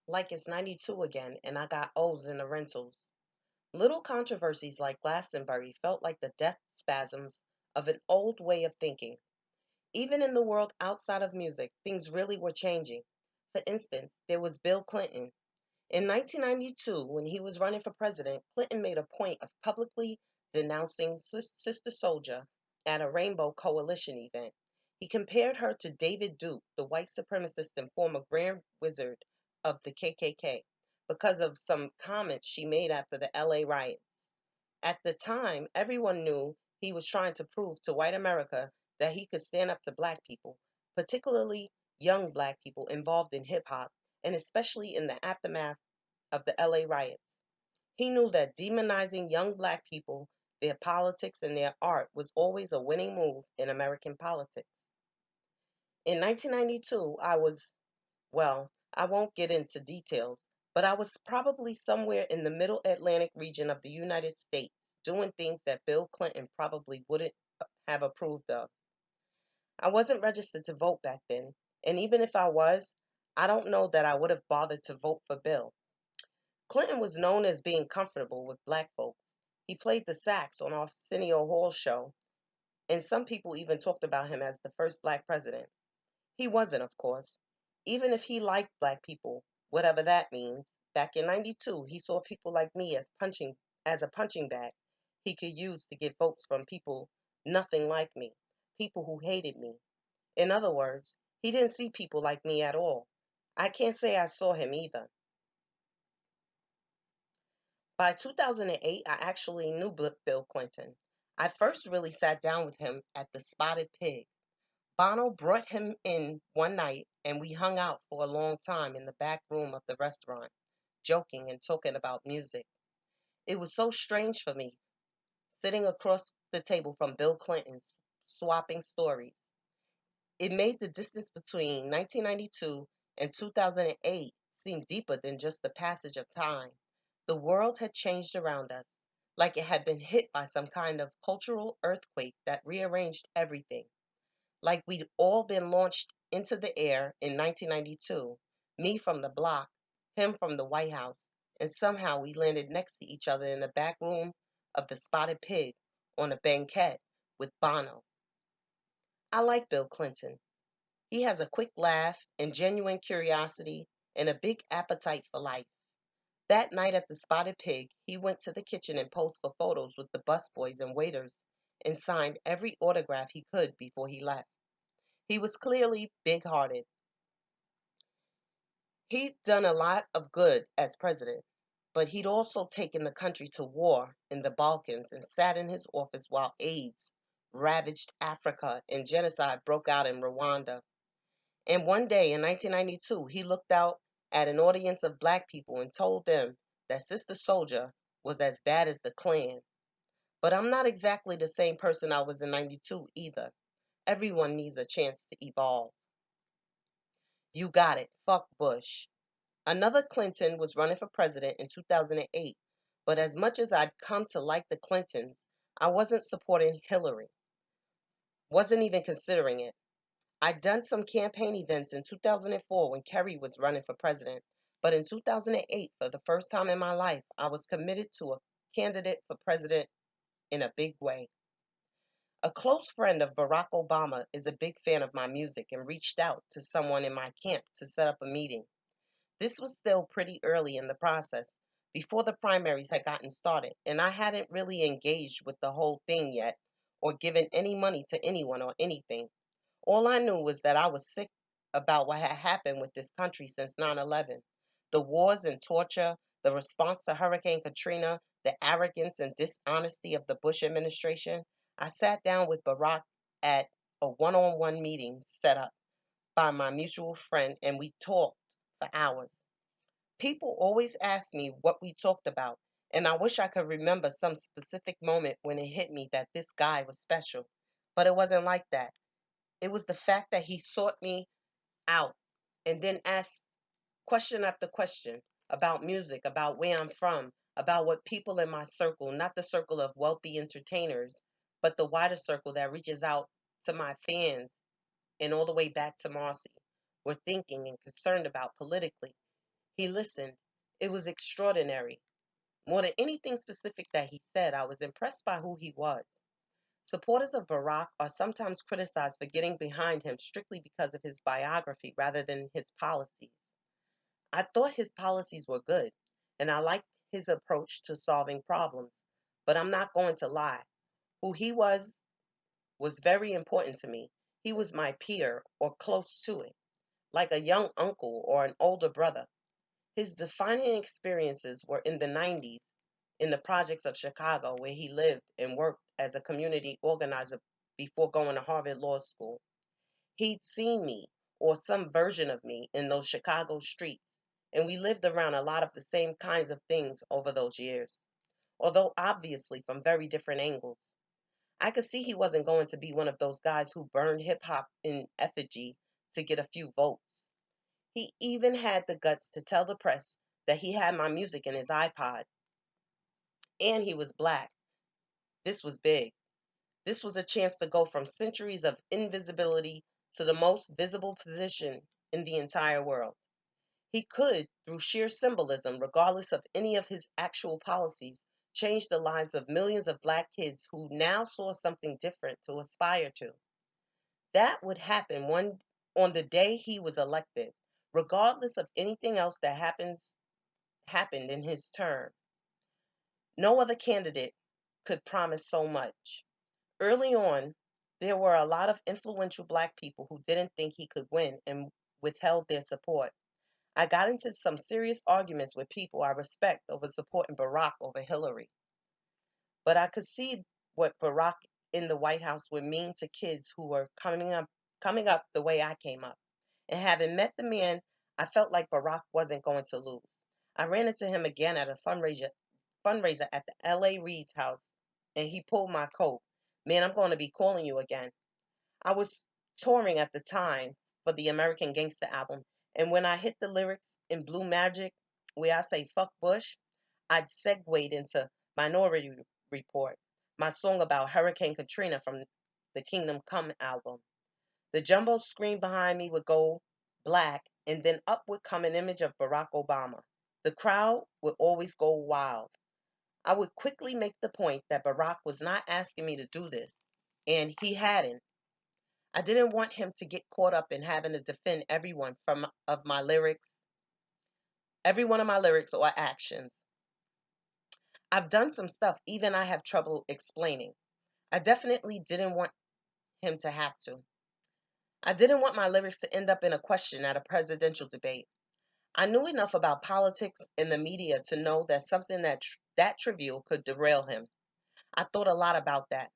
Like it's 92 again and I got O's in the rentals. Little controversies like Glastonbury felt like the death spasms of an old way of thinking. Even in the world outside of music, things really were changing. For instance, there was Bill Clinton. In 1992, when he was running for president, Clinton made a point of publicly denouncing Sister Soldier at a Rainbow Coalition event. He compared her to David Duke, the white supremacist and former Grand Wizard of the KKK, because of some comments she made after the LA riots. At the time, everyone knew he was trying to prove to white America that he could stand up to black people, particularly young black people involved in hip hop, and especially in the aftermath of the LA riots. He knew that demonizing young black people, their politics, and their art was always a winning move in American politics. In 1992, I won't get into details, but I was probably somewhere in the middle Atlantic region of the United States doing things that Bill Clinton probably wouldn't have approved of. I wasn't registered to vote back then, and even if I was, I don't know that I would have bothered to vote for Bill. Clinton was known as being comfortable with black folks. He played the sax on Arsenio Hall's show, and some people even talked about him as the first black president. He wasn't, of course. Even if he liked black people, whatever that means, back in 92, he saw people like me as a punching bag he could use to get votes from people nothing like me, people who hated me. In other words, he didn't see people like me at all. I can't say I saw him either. By 2008, I actually knew Bill Clinton. I first really sat down with him at the Spotted Pig. Bono brought him in one night and we hung out for a long time in the back room of the restaurant, joking and talking about music. It was so strange for me, sitting across the table from Bill Clinton, swapping stories. It made the distance between 1992 and 2008 seem deeper than just the passage of time. The world had changed around us, like it had been hit by some kind of cultural earthquake that rearranged everything. Like we'd all been launched into the air in 1992, me from the block, him from the White House, and somehow we landed next to each other in the back room of the Spotted Pig on a banquet with Bono. I like Bill Clinton. He has a quick laugh and genuine curiosity and a big appetite for life. That night at the Spotted Pig, he went to the kitchen and posed for photos with the busboys and waiters and signed every autograph he could before he left. He was clearly big hearted. He'd done a lot of good as president, but he'd also taken the country to war in the Balkans and sat in his office while AIDS ravaged Africa and genocide broke out in Rwanda. And one day in 1992, he looked out at an audience of black people and told them that Sister Soldier was as bad as the Klan. But I'm not exactly the same person I was in 92 either. Everyone needs a chance to evolve. You got it. Fuck Bush. Another Clinton was running for president in 2008, but as much as I'd come to like the Clintons, I wasn't supporting Hillary, wasn't even considering it. I'd done some campaign events in 2004 when Kerry was running for president, but in 2008, for the first time in my life, I was committed to a candidate for president in a big way. A close friend of Barack Obama is a big fan of my music and reached out to someone in my camp to set up a meeting. This was still pretty early in the process, before the primaries had gotten started, and I hadn't really engaged with the whole thing yet or given any money to anyone or anything. All I knew was that I was sick about what had happened with this country since 9/11. The wars and torture, the response to Hurricane Katrina, the arrogance and dishonesty of the Bush administration. I sat down with Barack at a one on one meeting set up by my mutual friend and we talked for hours. People always ask me what we talked about, and I wish I could remember some specific moment when it hit me that this guy was special. But it wasn't like that. It was the fact that he sought me out and then asked question after question about music, about where I'm from, about what people in my circle, not the circle of wealthy entertainers, but the wider circle that reaches out to my fans and all the way back to Marcy, were thinking and concerned about politically. He listened. It was extraordinary. More than anything specific that he said, I was impressed by who he was. Supporters of Barack are sometimes criticized for getting behind him strictly because of his biography rather than his policies. I thought his policies were good, and I liked his approach to solving problems. But I'm not going to lie. Who he was very important to me. He was my peer or close to it, like a young uncle or an older brother. His defining experiences were in the 90s in the projects of Chicago, where he lived and worked as a community organizer before going to Harvard Law School. He'd seen me, or some version of me, in those Chicago streets, and we lived around a lot of the same kinds of things over those years, although obviously from very different angles. I could see he wasn't going to be one of those guys who burned hip hop in effigy to get a few votes. He even had the guts to tell the press that he had my music in his iPod, and he was black. This was big. This was a chance to go from centuries of invisibility to the most visible position in the entire world. He could, through sheer symbolism, regardless of any of his actual policies, change the lives of millions of black kids who now saw something different to aspire to. That would happen one on the day he was elected, regardless of anything else that happened in his term. No other candidate could promise so much. Early on, there were a lot of influential black people who didn't think he could win and withheld their support. I got into some serious arguments with people I respect over supporting Barack over Hillary. But I could see what Barack in the White House would mean to kids who were coming up the way I came up. And having met the man, I felt like Barack wasn't going to lose. I ran into him again at a fundraiser at the LA Reid's house, and he pulled my coat. Man, I'm going to be calling you again. I was touring at the time for the American Gangster album, and when I hit the lyrics in Blue Magic, where I say fuck Bush, I'd segued into Minority Report, my song about Hurricane Katrina from the Kingdom Come album. The jumbo screen behind me would go black, and then up would come an image of Barack Obama. The crowd would always go wild. I would quickly make the point that Barack was not asking me to do this, and he hadn't. I didn't want him to get caught up in having to defend every one of my lyrics or actions. I've done some stuff even I have trouble explaining. I definitely didn't want him to have to. I didn't want my lyrics to end up in a question at a presidential debate. I knew enough about politics and the media to know that something that trivial could derail him. I thought a lot about that.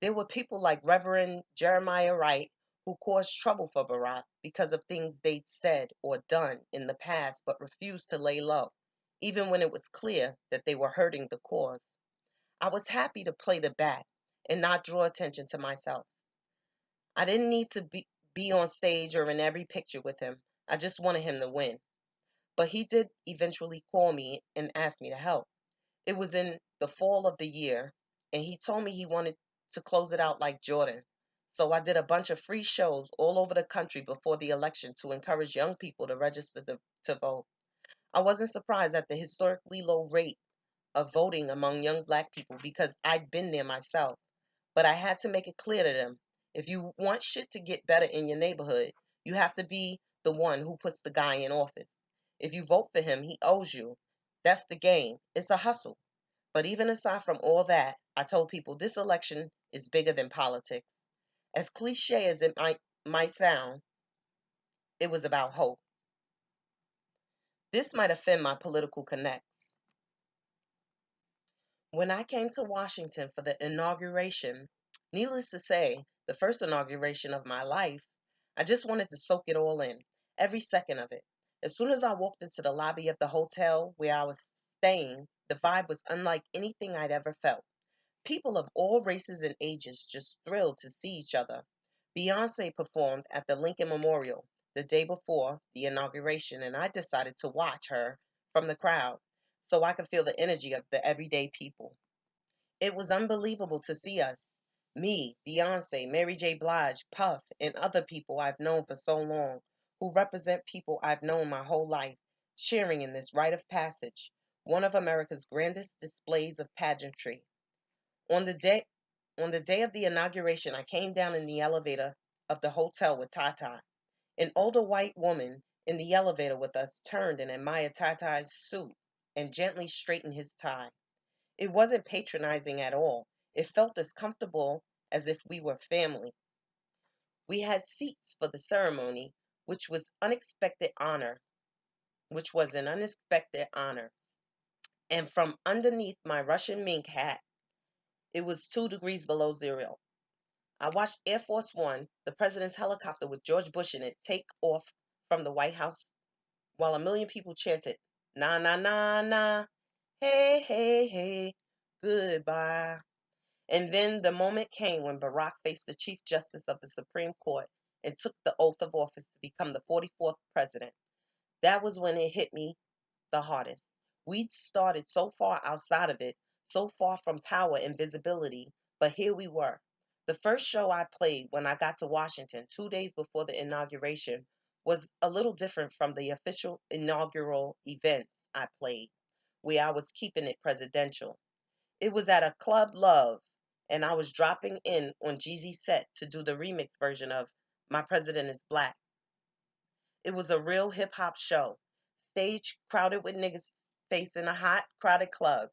There were people like Reverend Jeremiah Wright who caused trouble for Barack because of things they'd said or done in the past but refused to lay low, even when it was clear that they were hurting the cause. I was happy to play the bat and not draw attention to myself. I didn't need to be on stage or in every picture with him. I just wanted him to win. But he did eventually call me and ask me to help. It was in the fall of the year, and he told me he wanted to close it out like Jordan. So I did a bunch of free shows all over the country before the election to encourage young people to register to vote. I wasn't surprised at the historically low rate of voting among young black people because I'd been there myself. But I had to make it clear to them, if you want shit to get better in your neighborhood, you have to be the one who puts the guy in office. If you vote for him, he owes you. That's the game. It's a hustle. But even aside from all that, I told people this election is bigger than politics. As cliche as it might sound, it was about hope. This might offend my political connects. When I came to Washington for the inauguration, needless to say, the first inauguration of my life, I just wanted to soak it all in, every second of it. As soon as I walked into the lobby of the hotel where I was staying, the vibe was unlike anything I'd ever felt. People of all races and ages just thrilled to see each other. Beyonce performed at the Lincoln Memorial the day before the inauguration, and I decided to watch her from the crowd so I could feel the energy of the everyday people. It was unbelievable to see us. Me, Beyonce, Mary J. Blige, Puff, and other people I've known for so long, who represent people I've known my whole life, sharing in this rite of passage, one of America's grandest displays of pageantry. On the day on the day of the inauguration, I came down in the elevator of the hotel with Tata. An older white woman in the elevator with us turned and admired Tata's suit and gently straightened his tie. It wasn't patronizing at all. It felt as comfortable as if we were family. We had seats for the ceremony, which was unexpected honor, which was an unexpected honor. And from underneath my Russian mink hat, it was 2 degrees below zero. I watched Air Force One, the president's helicopter with George Bush in it, take off from the White House while a million people chanted, "Na, na, na, na, hey, hey, hey, goodbye." And then the moment came when Barack faced the Chief Justice of the Supreme Court and took the oath of office to become the 44th president. That was when it hit me the hardest. We'd started so far outside of it, so far from power and visibility, but here we were. The first show I played when I got to Washington 2 days before the inauguration was a little different from the official inaugural events I played, where I was keeping it presidential. It was at a Club Love, and I was dropping in on JayZ's set to do the remix version of My President is Black. It was a real hip hop show. Stage crowded with niggas facing a hot, crowded club.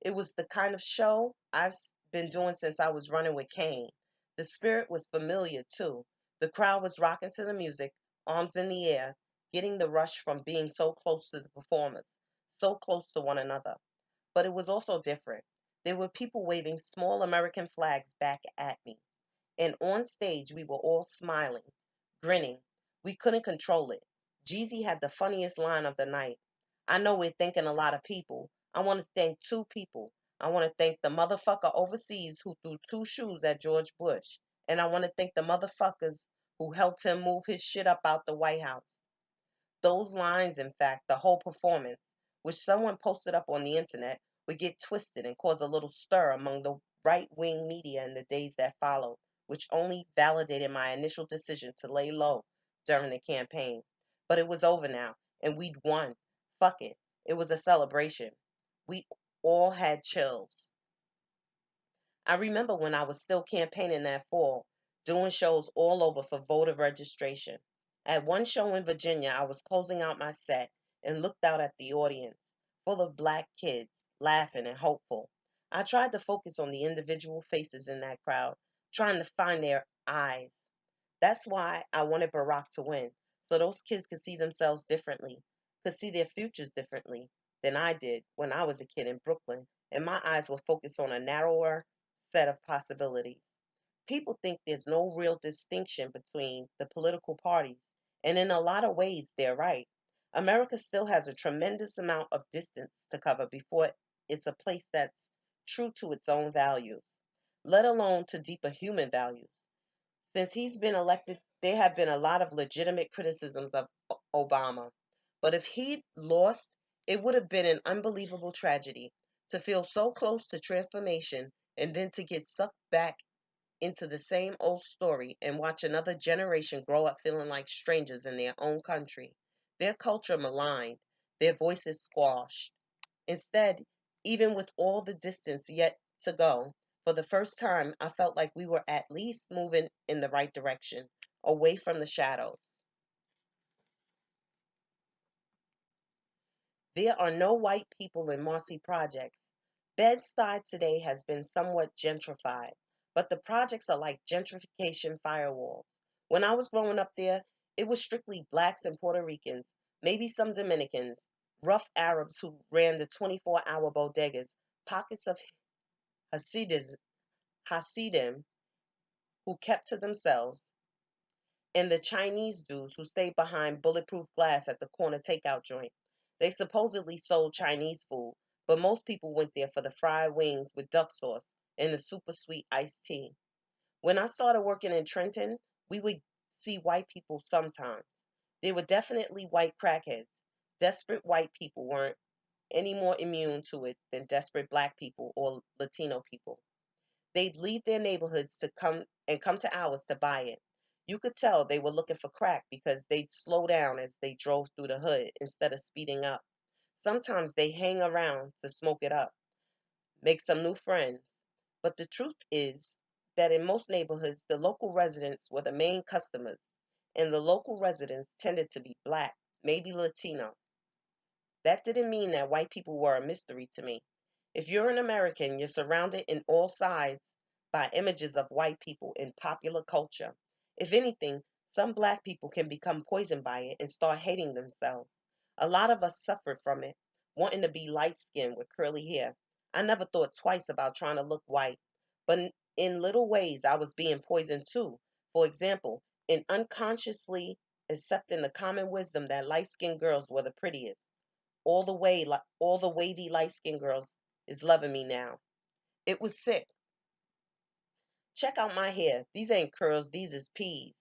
It was the kind of show I've been doing since I was running with Kane. The spirit was familiar too. The crowd was rocking to the music, arms in the air, getting the rush from being so close to the performers, so close to one another. But it was also different. There were people waving small American flags back at me. And on stage, we were all smiling, grinning. We couldn't control it. JayZ had the funniest line of the night. "I know we're thanking a lot of people. I want to thank two people. I want to thank the motherfucker overseas who threw two shoes at George Bush. And I want to thank the motherfuckers who helped him move his shit up out the White House." Those lines, in fact, the whole performance, which someone posted up on the internet, would get twisted and cause a little stir among the right wing media in the days that followed, which only validated my initial decision to lay low during the campaign. But it was over now, and we'd won. Fuck it. It was a celebration. We all had chills. I remember when I was still campaigning that fall, doing shows all over for voter registration. At one show in Virginia, I was closing out my set and looked out at the audience, full of black kids, laughing and hopeful. I tried to focus on the individual faces in that crowd, trying to find their eyes. That's why I wanted Barack to win, so those kids could see themselves differently, could see their futures differently than I did when I was a kid in Brooklyn, and my eyes were focused on a narrower set of possibilities. People think there's no real distinction between the political parties, and in a lot of ways, they're right. America still has a tremendous amount of distance to cover before it's a place that's true to its own values, let alone to deeper human values. Since he's been elected, there have been a lot of legitimate criticisms of Obama. But if he'd lost, it would have been an unbelievable tragedy to feel so close to transformation and then to get sucked back into the same old story and watch another generation grow up feeling like strangers in their own country, their culture maligned, their voices squashed. Instead, even with all the distance yet to go, for the first time, I felt like we were at least moving in the right direction, away from the shadows. There are no white people in Marcy projects. Bed-Stuy today has been somewhat gentrified, but the projects are like gentrification firewalls. When I was growing up there, it was strictly blacks and Puerto Ricans, maybe some Dominicans, rough Arabs who ran the 24-hour bodegas, pockets of Hasidim who kept to themselves, and the Chinese dudes who stayed behind bulletproof glass at the corner takeout joint. They supposedly sold Chinese food, but most people went there for the fried wings with duck sauce and the super sweet iced tea. When I started working in Trenton, we would see white people sometimes. They were definitely white crackheads. Desperate white people weren't any more immune to it than desperate black people or Latino people. They'd leave their neighborhoods to come to ours to buy it. You could tell they were looking for crack because they'd slow down as they drove through the hood instead of speeding up. Sometimes they hang around to smoke it up, make some new friends. But the truth is that in most neighborhoods, the local residents were the main customers, and the local residents tended to be black, maybe Latino. That didn't mean that white people were a mystery to me. If you're an American, you're surrounded in all sides by images of white people in popular culture. If anything, some black people can become poisoned by it and start hating themselves. A lot of us suffered from it, wanting to be light skinned with curly hair. I never thought twice about trying to look white, but in little ways, I was being poisoned too. For example, in unconsciously accepting the common wisdom that light skinned girls were the prettiest. All the wavy light skinned girls is loving me now. It was sick. Check out my hair. These ain't curls, these is peas.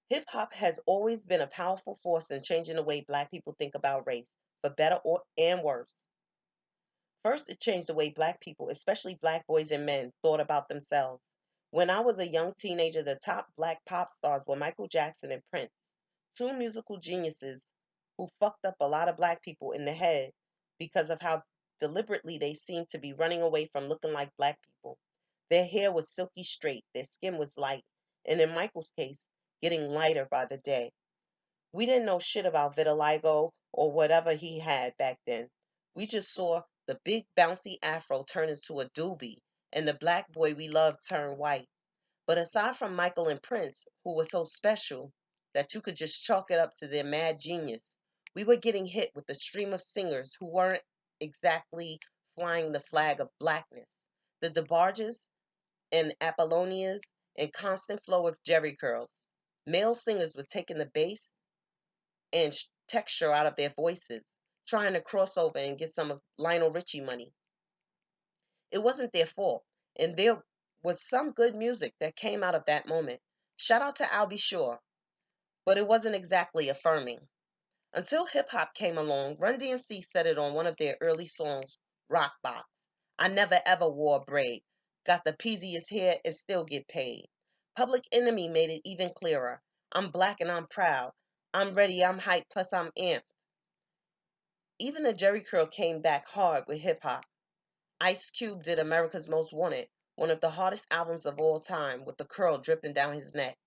Hip hop has always been a powerful force in changing the way black people think about race, for better or and worse. First, it changed the way black people, especially black boys and men, thought about themselves. When I was a young teenager, the top black pop stars were Michael Jackson and Prince, two musical geniuses who fucked up a lot of black people in the head because of how deliberately they seemed to be running away from looking like black people. Their hair was silky straight, their skin was light, and in Michael's case, getting lighter by the day. We didn't know shit about vitiligo or whatever he had back then. We just saw the big bouncy afro turn into a doobie and the black boy we loved turn white. But aside from Michael and Prince, who were so special that you could just chalk it up to their mad genius, we were getting hit with a stream of singers who weren't exactly flying the flag of blackness. The DeBarges and Apollonias and constant flow of Jerry curls. Male singers were taking the bass and texture out of their voices, trying to cross over and get some of Lionel Richie money. It wasn't their fault, and there was some good music that came out of that moment. Shout out to Albie Shore, but it wasn't exactly affirming. Until hip hop came along, Run DMC said it on one of their early songs, Rock Box. I never ever wore a braid. Got the peasiest hair and still get paid. Public Enemy made it even clearer. I'm black and I'm proud. I'm ready, I'm hyped, plus I'm amped. Even the Jerry Curl came back hard with hip hop. Ice Cube did America's Most Wanted, one of the hardest albums of all time, with the curl dripping down his neck.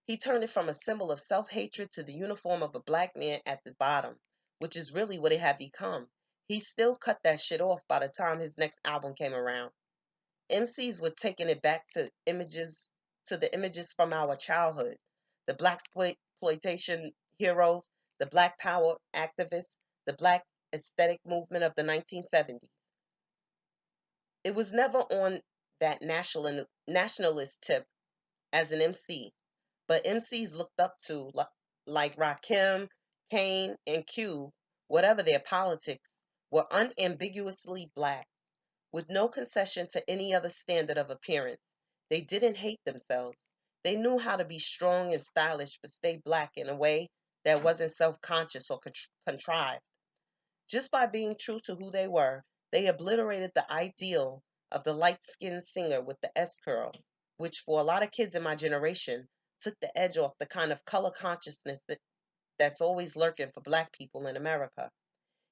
He turned it from a symbol of self hatred to the uniform of a black man at the bottom, which is really what it had become. He still cut that shit off by the time his next album came around. MCs were taking it back to the images from our childhood. The black exploitation heroes, the black power activists, the black aesthetic movement of the 1970s. It was never on that nationalist tip as an MC, but MCs looked up to like Rakim, Kane, and Cube, whatever their politics, were unambiguously black, with no concession to any other standard of appearance. They didn't hate themselves. They knew how to be strong and stylish but stay black in a way that wasn't self conscious or contrived. Just by being true to who they were, they obliterated the ideal of the light skinned singer with the S curl, which for a lot of kids in my generation took the edge off the kind of color consciousness that's always lurking for black people in America.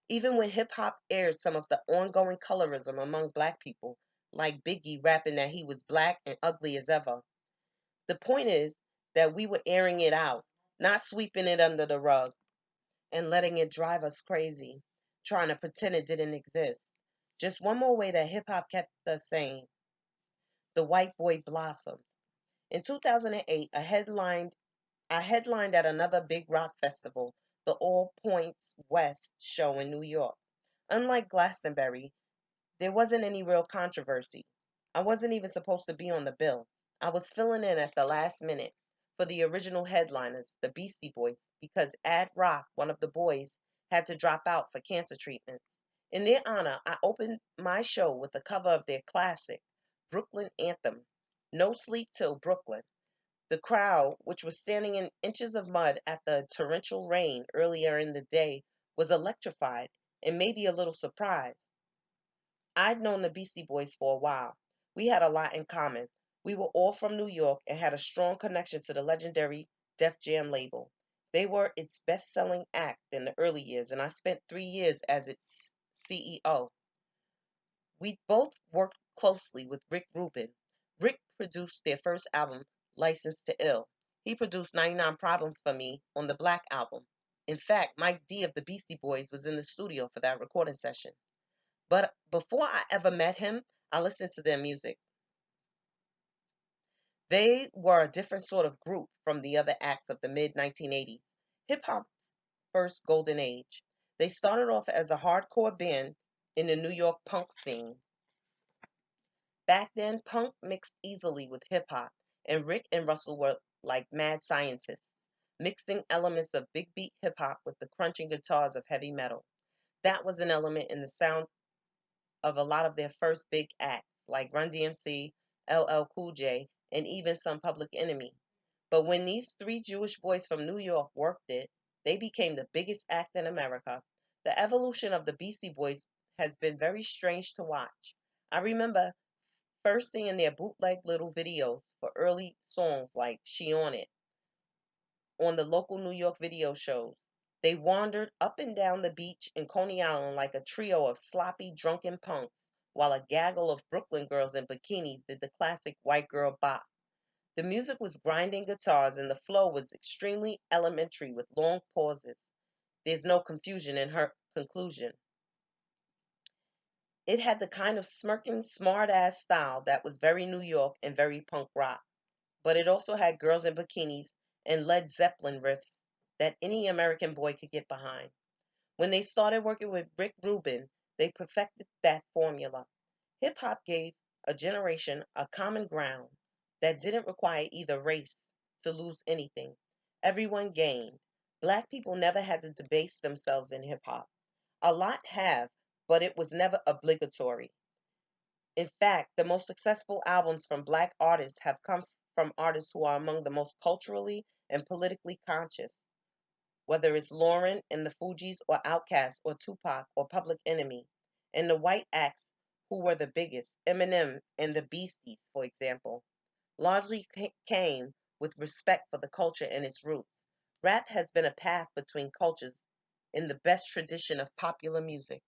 Even when hip hop aired some of the ongoing colorism among black people, like Biggie rapping that he was black and ugly as ever, the point is that we were airing it out, not sweeping it under the rug and letting it drive us crazy, trying to pretend it didn't exist. Just one more way that hip hop kept us sane. The white boy blossomed. In 2008, I headlined at another big rock festival, the All Points West show in New York. Unlike Glastonbury, there wasn't any real controversy. I wasn't even supposed to be on the bill. I was filling in at the last minute for the original headliners, the Beastie Boys, because Ad Rock, one of the boys, had to drop out for cancer treatments. In their honor, I opened my show with the cover of their classic, Brooklyn Anthem, No Sleep Till Brooklyn. The crowd, which was standing in inches of mud at the torrential rain earlier in the day, was electrified and maybe a little surprised. I'd known the Beastie Boys for a while. We had a lot in common. We were all from New York and had a strong connection to the legendary Def Jam label. They were its best selling act in the early years, and I spent 3 years as its CEO. We both worked closely with Rick Rubin. Rick produced their first album, Licensed to Ill. He produced 99 Problems for me on the Black album. In fact, Mike D of the Beastie Boys was in the studio for that recording session. But before I ever met him, I listened to their music. They were a different sort of group from the other acts of the mid 1980s, hip hop's first golden age. They started off as a hardcore band in the New York punk scene. Back then, punk mixed easily with hip hop, and Rick and Russell were like mad scientists, mixing elements of big beat hip hop with the crunching guitars of heavy metal. That was an element in the sound of a lot of their first big acts, like Run DMC, LL Cool J, and even some Public Enemy. But when these three Jewish boys from New York worked it, they became the biggest act in America. The evolution of the Beastie Boys has been very strange to watch. I remember first seeing their bootleg little videos for early songs like She On It on the local New York video shows. They wandered up and down the beach in Coney Island like a trio of sloppy, drunken punks, while a gaggle of Brooklyn girls in bikinis did the classic white girl bop. The music was grinding guitars and the flow was extremely elementary with long pauses. There's no confusion in her conclusion. It had the kind of smirking, smart ass style that was very New York and very punk rock. But it also had girls in bikinis and Led Zeppelin riffs that any American boy could get behind. When they started working with Rick Rubin, they perfected that formula. Hip hop gave a generation a common ground that didn't require either race to lose anything. Everyone gained. Black people never had to debase themselves in hip hop. A lot have, but it was never obligatory. In fact, the most successful albums from black artists have come from artists who are among the most culturally and politically conscious, whether it's Lauren and the Fugees or Outkast or Tupac or Public Enemy. And the white acts who were the biggest, Eminem and the Beasties, for example, largely came with respect for the culture and its roots. Rap has been a path between cultures in the best tradition of popular music.